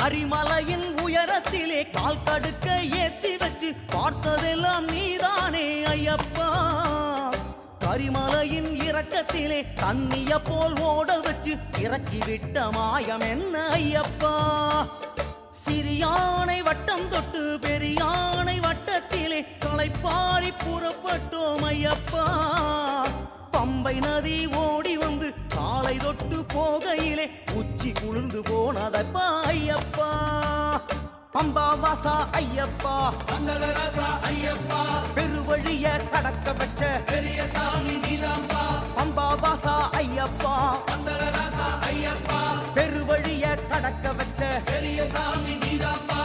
கரிமலையின் உயரத்திலே கால் தடுக்க ஏத்தி வச்சு பார்த்ததெல்லாம் நீதானே ஐயப்பா. கரிமலையின் இறக்கத்திலே தண்ணிய போல் ஓட வச்சு இறக்கிவிட்ட மாயம் என்ன ஐயப்பா. சிறியானை வட்டம் தொட்டு பெரியானை வட்டத்திலே களைப்பாரி புறப்பட்டோம் ஐயப்பா. பம்பை நதி ஓடி வந்து காலை தொட்டு போகையிலே உச்சி குளிர்ந்து போனதப்பா ஐயப்பா. பம்பா வாசா ஐயப்பா, மங்களராசா ஐயப்பா, பெருவழிய கடக்க வச்ச பெரிய சாமி நீதாம்பா. பம்பா வாசா ஐயப்பா, மங்களராசா ஐயப்பா, பெருவழிய கடக்க வச்ச பெரிய சாமி நீதாம்பா.